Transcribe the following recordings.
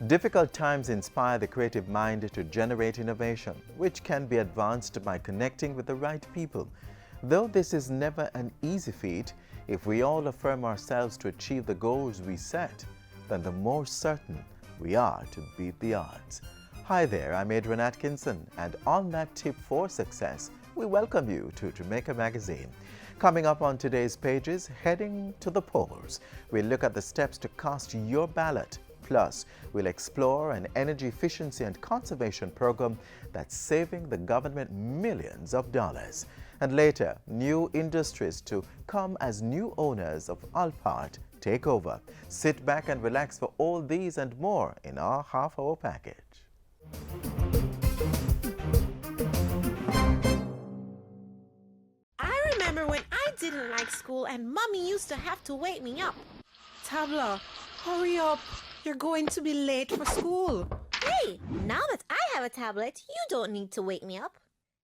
Difficult times inspire the creative mind to generate innovation, which can be advanced by connecting with the right people. Though this is never an easy feat, if we all affirm ourselves to achieve the goals we set, then the more certain we are to beat the odds. Hi there, I'm Adrian Atkinson, and on that tip for success, we welcome you to Jamaica Magazine. Coming up on today's pages, heading to the polls, we'll look at the steps to cast your ballot. Plus, we'll explore an energy efficiency and conservation program that's saving the government millions of dollars. And later, new industries to come as new owners of Alpart take over. Sit back and relax for all these and more in our half-hour package. I remember when I didn't like school and Mommy used to have to wake me up. Tabla, hurry up. You're going to be late for school. Hey, now that I have a tablet, you don't need to wake me up.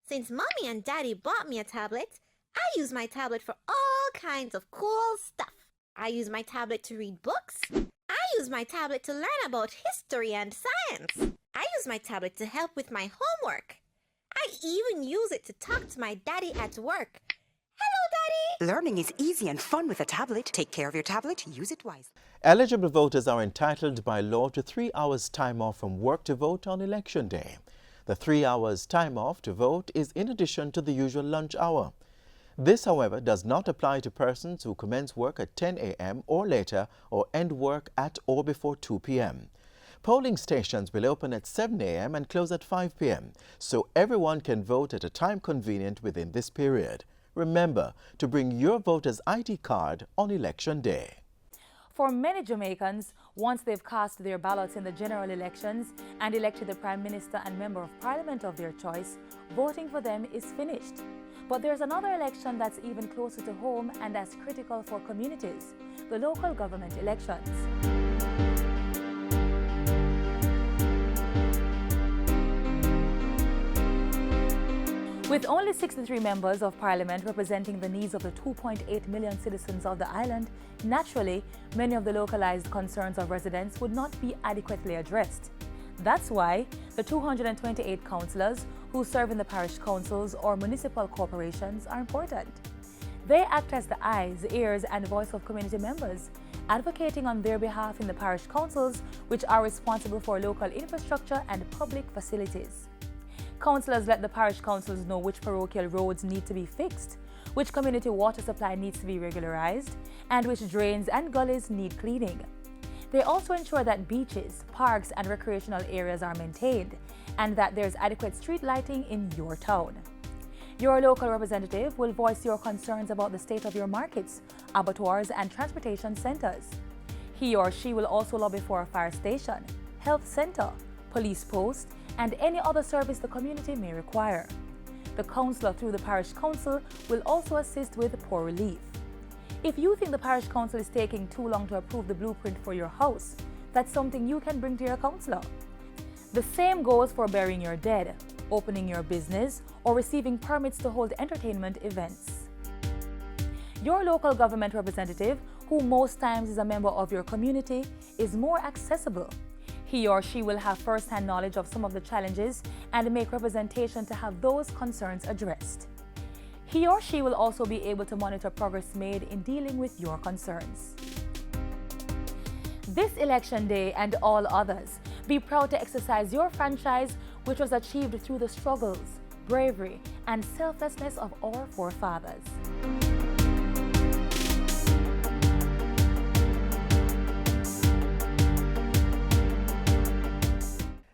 Since Mommy and Daddy bought me a tablet, I use my tablet for all kinds of cool stuff. I use my tablet to read books. I use my tablet to learn about history and science. I use my tablet to help with my homework. I even use it to talk to my daddy at work. Hello, Daddy! Learning is easy and fun with a tablet. Take care of your tablet, use it wisely. Eligible voters are entitled by law to 3 hours time off from work to vote on election day. The 3 hours time off to vote is in addition to the usual lunch hour. This, however, does not apply to persons who commence work at 10 a.m. or later or end work at or before 2 p.m. Polling stations will open at 7 a.m. and close at 5 p.m., so everyone can vote at a time convenient within this period. Remember to bring your voter's ID card on election day. For many Jamaicans, once they've cast their ballots in the general elections and elected the Prime Minister and Member of Parliament of their choice, voting for them is finished. But there's another election that's even closer to home and as critical for communities, the local government elections. With only 63 members of Parliament representing the needs of the 2.8 million citizens of the island, naturally, many of the localized concerns of residents would not be adequately addressed. That's why the 228 councillors who serve in the parish councils or municipal corporations are important. They act as the eyes, ears, and voice of community members, advocating on their behalf in the parish councils, which are responsible for local infrastructure and public facilities. Councillors let the parish councils know which parochial roads need to be fixed, which community water supply needs to be regularized, and which drains and gullies need cleaning. They also ensure that beaches, parks, and recreational areas are maintained, and that there's adequate street lighting in your town. Your local representative will voice your concerns about the state of your markets, abattoirs, and transportation centers. He or she will also lobby for a fire station, health center, police post, and any other service the community may require. The councillor through the parish council will also assist with poor relief. If you think the parish council is taking too long to approve the blueprint for your house, that's something you can bring to your councillor. The same goes for burying your dead, opening your business, or receiving permits to hold entertainment events. Your local government representative, who most times is a member of your community, is more accessible. He or she will have first-hand knowledge of some of the challenges and make representation to have those concerns addressed. He or she will also be able to monitor progress made in dealing with your concerns. This election day and all others, be proud to exercise your franchise, which was achieved through the struggles, bravery, and selflessness of our forefathers.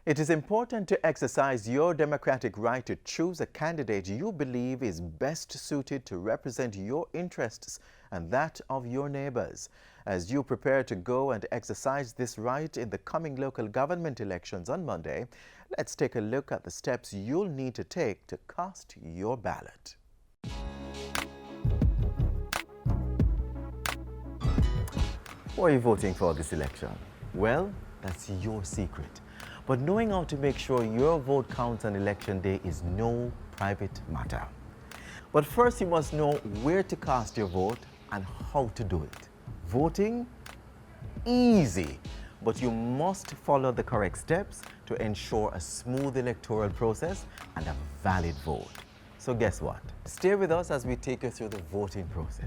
It is important to exercise your democratic right to choose a candidate you believe is best suited to represent your interests and that of your neighbors. As you prepare to go and exercise this right in the coming local government elections on Monday, let's take a look at the steps you'll need to take to cast your ballot. Who are you voting for this election? Well, that's your secret. But knowing how to make sure your vote counts on election day is no private matter. But first you must know where to cast your vote and how to do it. Voting? Easy. but you must follow the correct steps to ensure a smooth electoral process and a valid vote. So guess what? Stay with us as we take you through the voting process.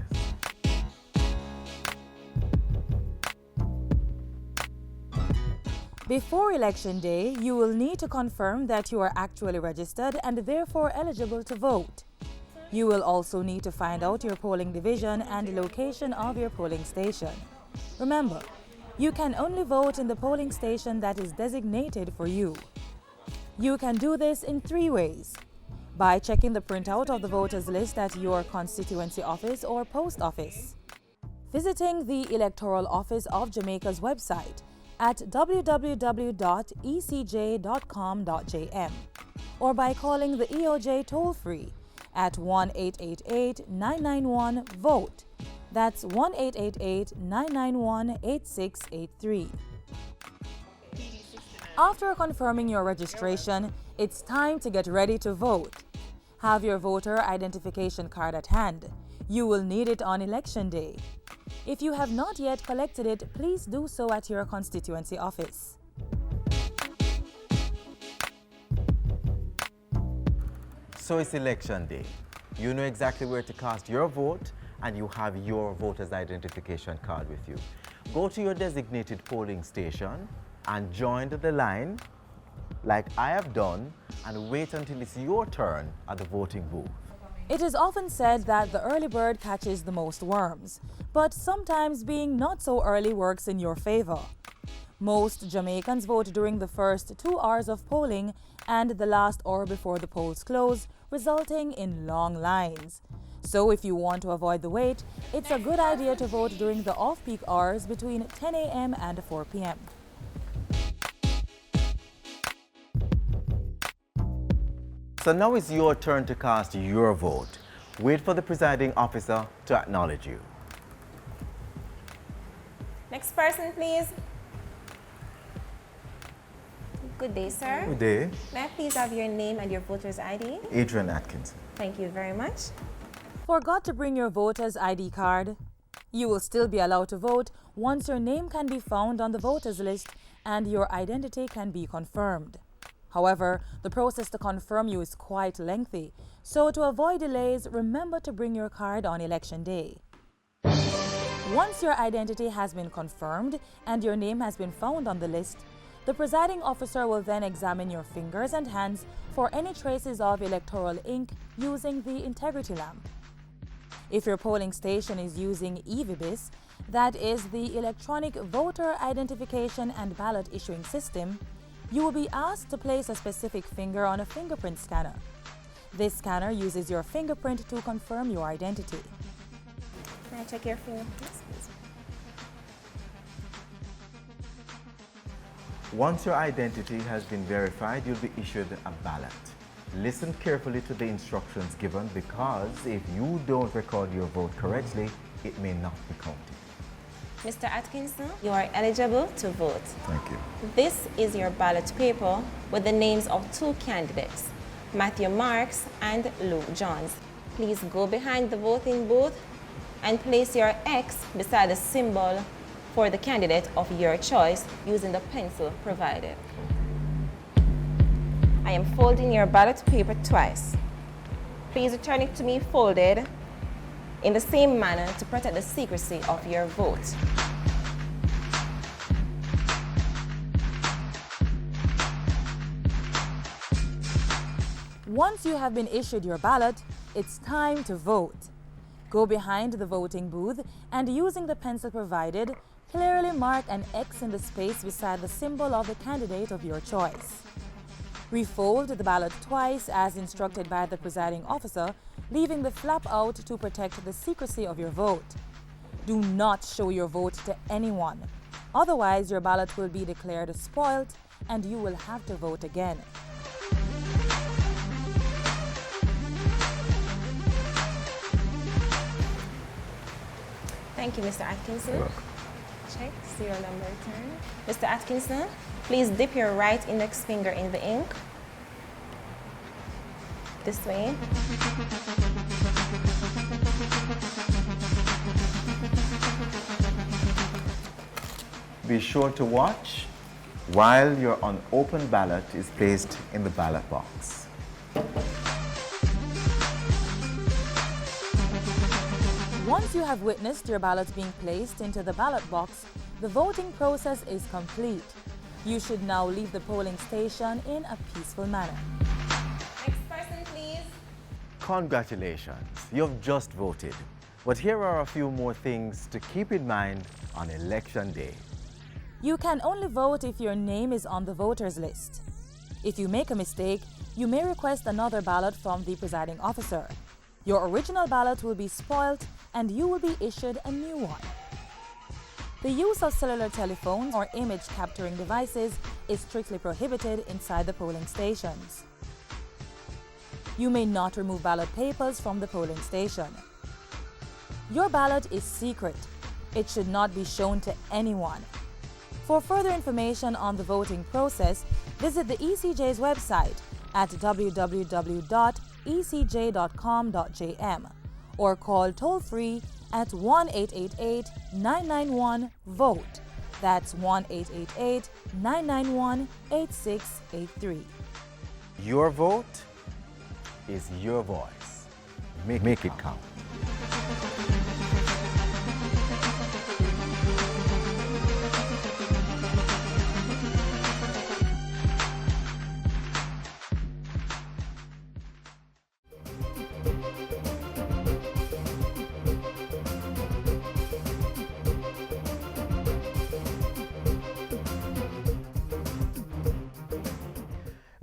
Before Election Day, you will need to confirm that you are actually registered and therefore eligible to vote. You will also need to find out your polling division and location of your polling station. Remember, you can only vote in the polling station that is designated for you. You can do this in 3 ways: by checking the printout of the voters list at your constituency office or post office, visiting the Electoral Office of Jamaica's website at www.ecj.com.jm, or by calling the EOJ toll-free at 1-888-991-VOTE. That's 1-888-991-8683. After confirming your registration, it's time to get ready to vote. Have your voter identification card at hand. You will need it on Election Day. If you have not yet collected it, please do so at your constituency office. So it's Election Day. You know exactly where to cast your vote, and you have your voter's identification card with you. Go to your designated polling station and join the line like I have done, and wait until it's your turn at the voting booth. It is often said that the early bird catches the most worms, but sometimes being not so early works in your favor. Most Jamaicans vote during the first 2 hours of polling and the last hour before the polls close, resulting in long lines. So if you want to avoid the wait, it's a good idea to vote during the off-peak hours between 10 a.m. and 4 p.m. So now it's your turn to cast your vote. Wait for the presiding officer to acknowledge you. Next person, please. Good day, sir. Good day. May I please have your name and your voter's ID? Adrian Atkinson. Thank you very much. Forgot to bring your voter's ID card? You will still be allowed to vote once your name can be found on the voters list and your identity can be confirmed. However, the process to confirm you is quite lengthy, so to avoid delays, remember to bring your card on Election Day. Once your identity has been confirmed and your name has been found on the list, the presiding officer will then examine your fingers and hands for any traces of electoral ink using the integrity lamp. If your polling station is using EVBIS, that is the Electronic Voter Identification and Ballot Issuing System, you will be asked to place a specific finger on a fingerprint scanner. This scanner uses your fingerprint to confirm your identity. Can I check your fingerprints, please? Once your identity has been verified, you'll be issued a ballot. Listen carefully to the instructions given, because if you don't record your vote correctly, it may not be counted. Mr. Atkinson, you are eligible to vote. Thank you. This is your ballot paper with the names of 2 candidates, Matthew Marks and Luke Johns. Please go behind the voting booth and place your X beside the symbol for the candidate of your choice using the pencil provided. I am folding your ballot paper twice. Please return it to me folded in the same manner to protect the secrecy of your vote. Once you have been issued your ballot, it's time to vote. Go behind the voting booth and, using the pencil provided, clearly mark an X in the space beside the symbol of the candidate of your choice. Refold the ballot twice as instructed by the presiding officer, leaving the flap out to protect the secrecy of your vote. Do not show your vote to anyone. Otherwise, your ballot will be declared spoiled and you will have to vote again. Thank you, Mr. Atkinson. You're welcome. Check, serial number return. Mr. Atkinson, please dip your right index finger in the ink. This way. Be sure to watch while your unopened ballot is placed in the ballot box. Once you have witnessed your ballot being placed into the ballot box, the voting process is complete. You should now leave the polling station in a peaceful manner. Next person, please. Congratulations, you've just voted. But here are a few more things to keep in mind on election day. You can only vote if your name is on the voters list. If you make a mistake, you may request another ballot from the presiding officer. Your original ballot will be spoilt and you will be issued a new one. The use of cellular telephones or image capturing devices is strictly prohibited inside the polling stations. You may not remove ballot papers from the polling station. Your ballot is secret. It should not be shown to anyone. For further information on the voting process, visit the ECJ's website at www.ecj.com.jm or call toll-free at 1-888-991-VOTE. That's 1-888-991-8683. Your vote is your voice. Make it count.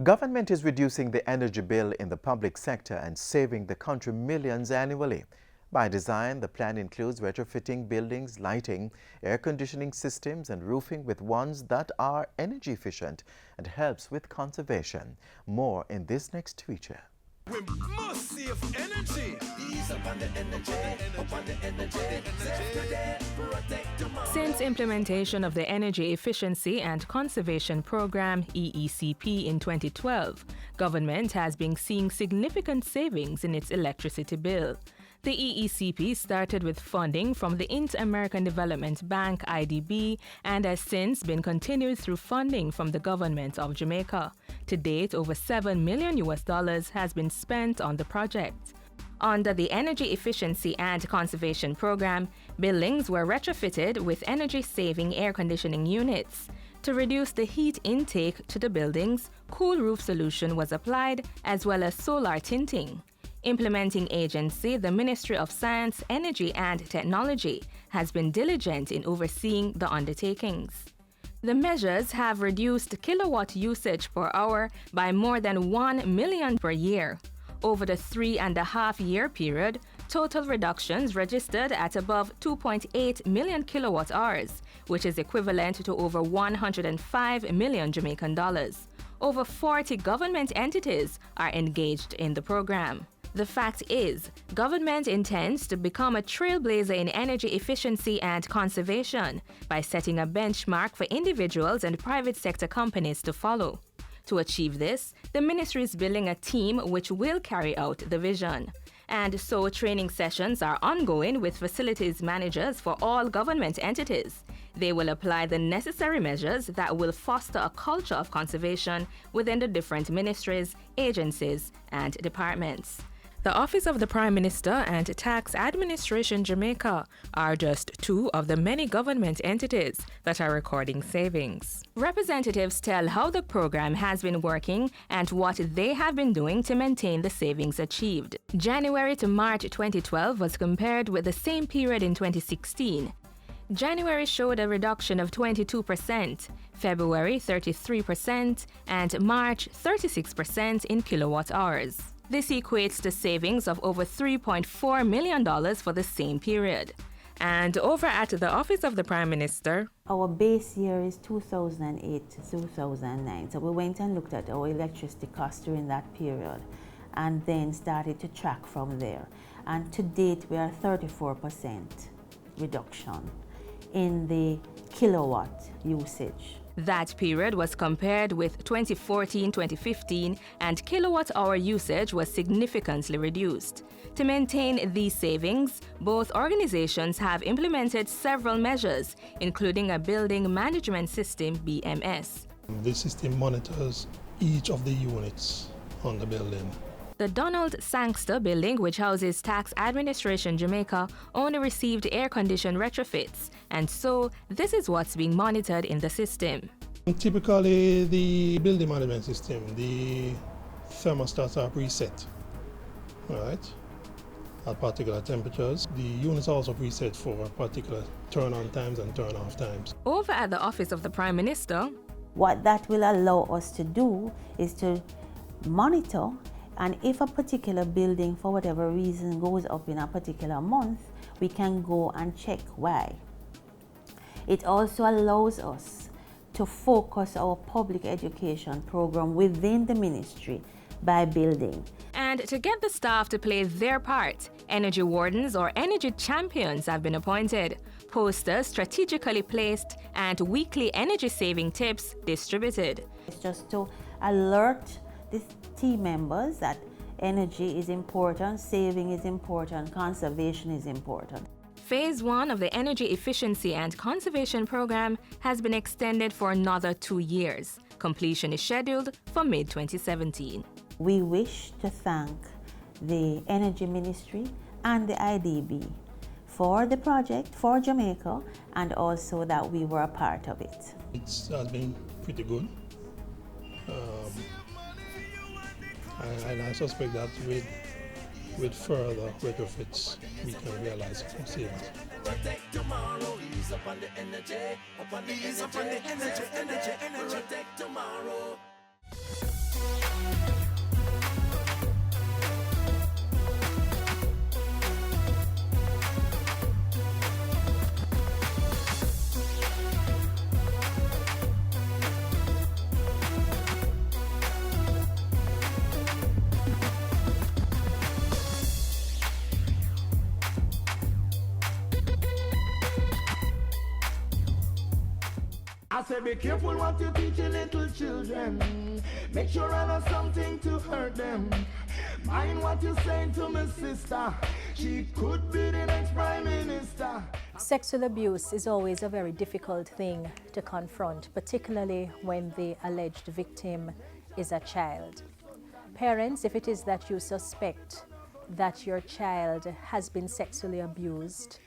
Government is reducing the energy bill in the public sector and saving the country millions annually. By design, the plan includes retrofitting buildings, lighting, air conditioning systems and roofing with ones that are energy efficient and helps with conservation. More in this next feature. We must save energy. Ease up on the energy, up on the energy. Save today, protect tomorrow. Since implementation of the Energy Efficiency and Conservation Program (EECP) in 2012, government has been seeing significant savings in its electricity bill. The EECP started with funding from the Inter-American Development Bank (IDB) and has since been continued through funding from the government of Jamaica. To date, over $7 million has been spent on the project. Under the Energy Efficiency and Conservation Program, buildings were retrofitted with energy-saving air conditioning units. To reduce the heat intake to the buildings, cool roof solution was applied as well as solar tinting. Implementing agency, the Ministry of Science, Energy and Technology, has been diligent in overseeing the undertakings. The measures have reduced kilowatt usage per hour by more than 1 million per year. Over the 3.5-year period, total reductions registered at above 2.8 million kilowatt hours, which is equivalent to over 105 million Jamaican dollars. Over 40 government entities are engaged in the program. The fact is, government intends to become a trailblazer in energy efficiency and conservation by setting a benchmark for individuals and private sector companies to follow. To achieve this, the ministry is building a team which will carry out the vision. And so training sessions are ongoing with facilities managers for all government entities. They will apply the necessary measures that will foster a culture of conservation within the different ministries, agencies, and departments. The Office of the Prime Minister and Tax Administration Jamaica are just two of the many government entities that are recording savings. Representatives tell how the program has been working and what they have been doing to maintain the savings achieved. January to March 2012 was compared with the same period in 2016. January showed a reduction of 22%, February 33%, and March 36% in kilowatt hours. This equates to savings of over $3.4 million for the same period. And over at the Office of the Prime Minister, our base year is 2008 to 2009. So we went and looked at our electricity costs during that period and then started to track from there. And to date, we are 34% reduction in the kilowatt usage. That period was compared with 2014-2015, and kilowatt-hour usage was significantly reduced. To maintain these savings, both organizations have implemented several measures, including a building management system, BMS. The system monitors each of the units on the building. The Donald Sangster building, which houses Tax Administration Jamaica, only received air-conditioned retrofits, and so this is what's being monitored in the system. Typically, the building management system, the thermostats are preset, right, at particular temperatures. The units are also preset for particular turn-on times and turn-off times. Over at the office of the Prime Minister, what that will allow us to do is to monitor, and if a particular building for whatever reason goes up in a particular month, we can go and check why. It also allows us to focus our public education program within the ministry by building. And to get the staff to play their part, energy wardens or energy champions have been appointed, posters strategically placed, and weekly energy saving tips distributed. It's just to alert the team members that energy is important, saving is important, conservation is important. Phase 1 of the Energy Efficiency and Conservation Program has been extended for another 2 years. Completion is scheduled for mid-2017. We wish to thank the Energy Ministry and the IDB for the project for Jamaica, and also that we were a part of it. It has been pretty good. And I suspect that with further retrofits, we can realize some savings. Protect tomorrow, ease up on the energy, ease up on the energy, protect tomorrow. I say be careful what you teach your little children. Make sure I know something to hurt them. Mind what you saying to my sister. She could be the next Prime Minister. Sexual abuse is always a very difficult thing to confront, particularly when the alleged victim is a child. Parents, if it is that you suspect that your child has been sexually abused,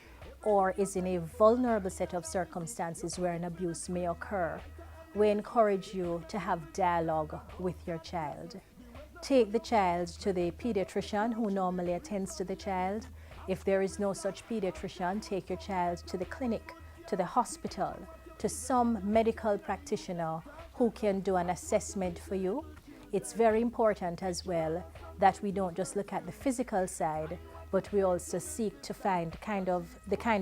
or is in a vulnerable set of circumstances where an abuse may occur, we encourage you to have dialogue with your child. Take the child to the pediatrician who normally attends to the child. If there is no such pediatrician, take your child to the clinic, to the hospital, to some medical practitioner who can do an assessment for you. It's very important as well that we don't just look at the physical side, but we also seek to find the kind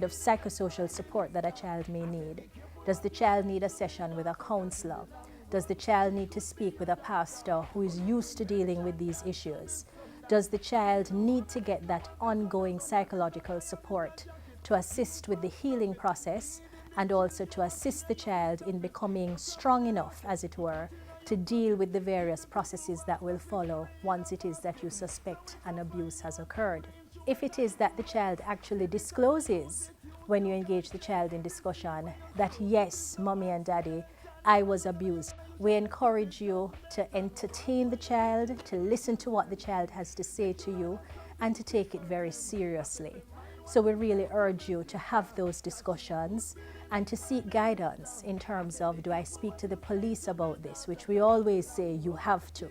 of psychosocial support that a child may need. Does the child need a session with a counselor? Does the child need to speak with a pastor who is used to dealing with these issues? Does the child need to get that ongoing psychological support to assist with the healing process, and also to assist the child in becoming strong enough, as it were, to deal with the various processes that will follow once it is that you suspect an abuse has occurred? If it is that the child actually discloses, when you engage the child in discussion, that yes, mommy and daddy, I was abused, we encourage you to entertain the child, to listen to what the child has to say to you, and to take it very seriously. So we really urge you to have those discussions and to seek guidance in terms of, do I speak to the police about this, which we always say you have to.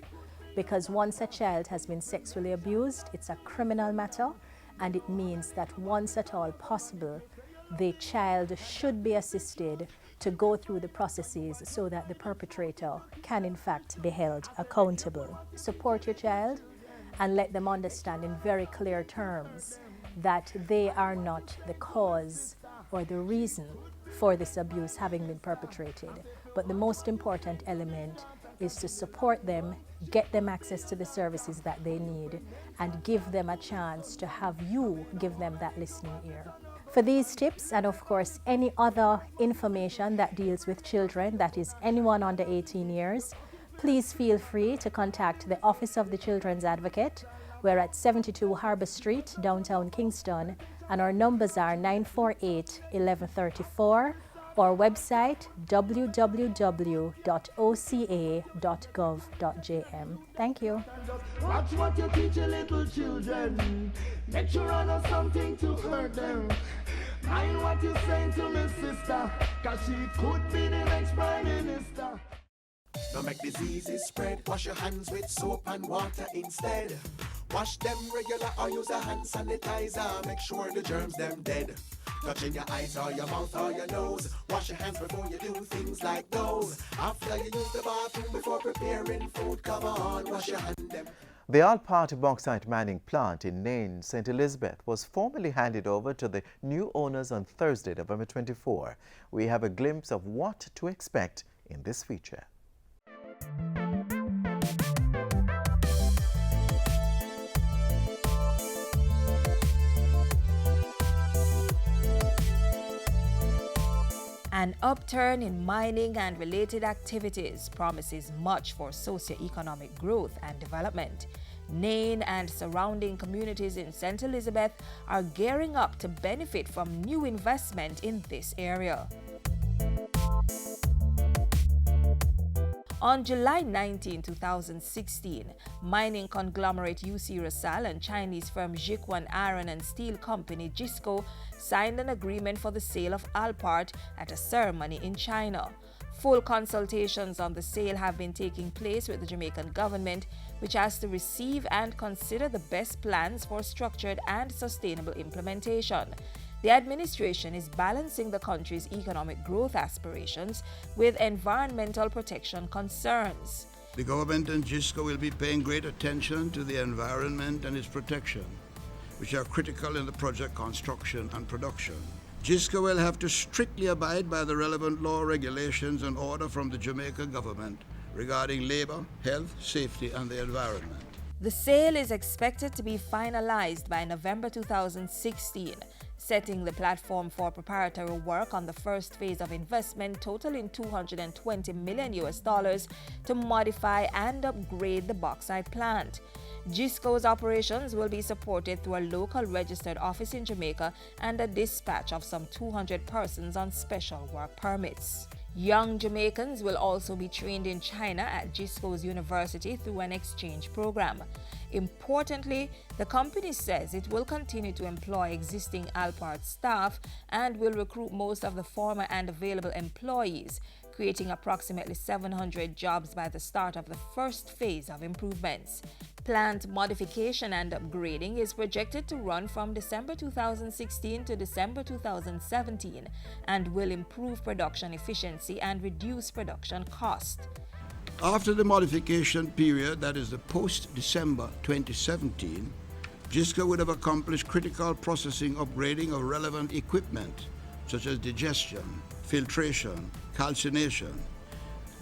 Because once a child has been sexually abused, it's a criminal matter, and it means that once at all possible, the child should be assisted to go through the processes so that the perpetrator can in fact be held accountable. Support your child and let them understand in very clear terms that they are not the cause or the reason for this abuse having been perpetrated. But the most important element is to support them, get them access to the services that they need, and give them a chance to have you give them that listening ear. For these tips and of course any other information that deals with children, that is anyone under 18 years, please feel free to contact the Office of the Children's Advocate. We're at 72 Harbour Street, downtown Kingston, and our numbers are 948-1134, or website www.oca.gov.jm. Thank you. Watch what you teach your little children. Make sure I know something to hurt them. Mind what you say to me sister, cause she could be the next Prime Minister. Don't make diseases spread. Wash your hands with soap and water instead. Wash them regular or use a hand sanitizer. Make sure the germs them dead. Touching your eyes or your mouth or your nose. Wash your hands before you do things like those. After you use the bathroom before preparing food, come on, wash your hand them. The Alpart bauxite mining plant in Nain, St. Elizabeth, was formally handed over to the new owners on Thursday, November 24. We have a glimpse of what to expect in this feature. An upturn in mining and related activities promises much for socio-economic growth and development. Nain and surrounding communities in St. Elizabeth are gearing up to benefit from new investment in this area. On July 19, 2016, mining conglomerate UC Rosal and Chinese firm Jiquan Iron and Steel Company JISCO signed an agreement for the sale of Alpart at a ceremony in China. Full consultations on the sale have been taking place with the Jamaican government, which has to receive and consider the best plans for structured and sustainable implementation. The administration is balancing the country's economic growth aspirations with environmental protection concerns. The government and JISCO will be paying great attention to the environment and its protection, which are critical in the project construction and production. JISCO will have to strictly abide by the relevant law, regulations, and order from the Jamaica government regarding labor, health, safety, and the environment. The sale is expected to be finalized by November 2016, setting the platform for preparatory work on the first phase of investment totaling $220 million to modify and upgrade the bauxite plant. JISCO's operations will be supported through a local registered office in Jamaica and a dispatch of some 200 persons on special work permits. Young Jamaicans will also be trained in China at JISCO's university through an exchange program. Importantly, the company says it will continue to employ existing Alpart staff and will recruit most of the former and available employees, creating approximately 700 jobs by the start of the first phase of improvements. Plant modification and upgrading is projected to run from December 2016 to December 2017 and will improve production efficiency and reduce production cost. After the modification period, that is the post-December 2017, JISCO would have accomplished critical processing upgrading of relevant equipment such as digestion, filtration, calcination.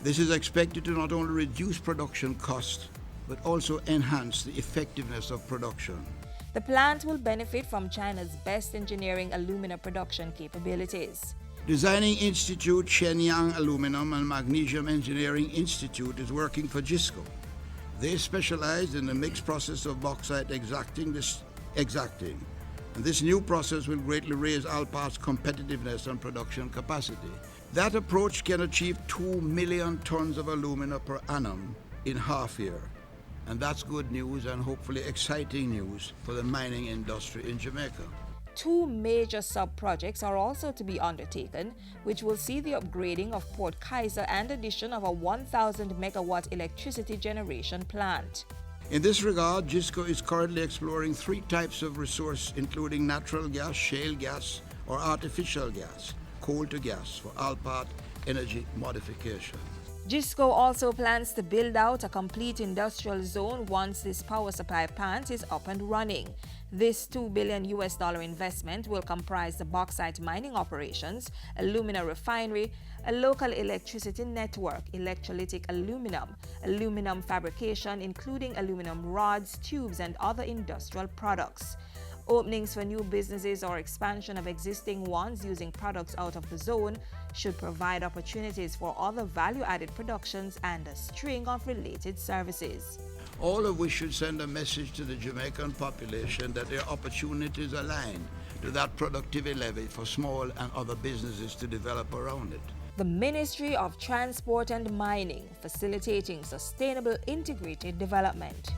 This is expected to not only reduce production costs, but also enhance the effectiveness of production. The plant will benefit from China's best engineering alumina production capabilities. Designing Institute Shenyang Aluminum and Magnesium Engineering Institute is working for JISCO. They specialize in the mixed process of bauxite exacting. And this new process will greatly raise Alpart's competitiveness and production capacity. That approach can achieve 2 million tons of alumina per annum in half year. And that's good news and hopefully exciting news for the mining industry in Jamaica. 2 major sub-projects are also to be undertaken, which will see the upgrading of Port Kaiser and addition of a 1,000 megawatt electricity generation plant. In this regard, JISCO is currently exploring 3 types of resource, including natural gas, shale gas, or artificial gas, coal to gas, for Alpart energy modification. JISCO also plans to build out a complete industrial zone once this power supply plant is up and running. This $2 billion investment will comprise the bauxite mining operations, alumina refinery, a local electricity network, electrolytic aluminum, aluminum fabrication including aluminum rods, tubes, and other industrial products. Openings for new businesses or expansion of existing ones using products out of the zone should provide opportunities for other value-added productions and a string of related services. All of which should send a message to the Jamaican population that their opportunities align to that productivity level for small and other businesses to develop around it. The Ministry of Transport and Mining, facilitating sustainable integrated development.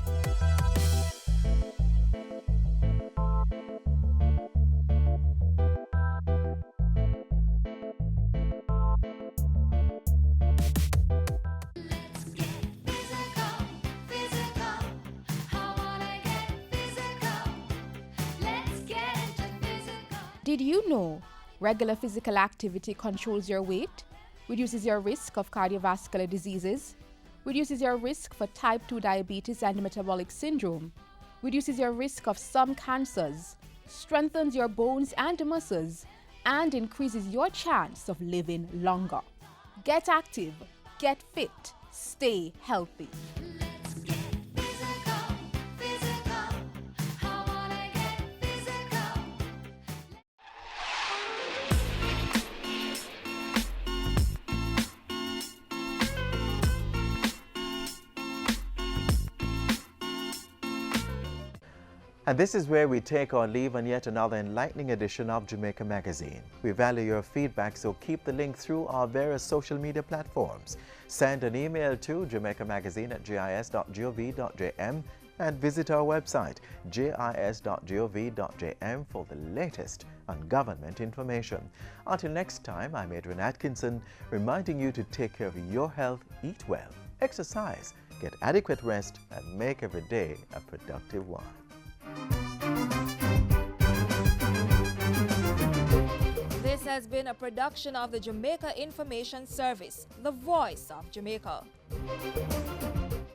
Did you know regular physical activity controls your weight, reduces your risk of cardiovascular diseases, reduces your risk for type 2 diabetes and metabolic syndrome, reduces your risk of some cancers, strengthens your bones and muscles, and increases your chance of living longer? Get active, get fit, stay healthy. And this is where we take our leave on yet another enlightening edition of Jamaica Magazine. We value your feedback, so keep the link through our various social media platforms. Send an email to jamaicamagazine@gis.gov.jm and visit our website, gis.gov.jm, for the latest on government information. Until next time, I'm Adrian Atkinson, reminding you to take care of your health, eat well, exercise, get adequate rest, and make every day a productive one. This has been a production of the Jamaica Information Service, the voice of Jamaica.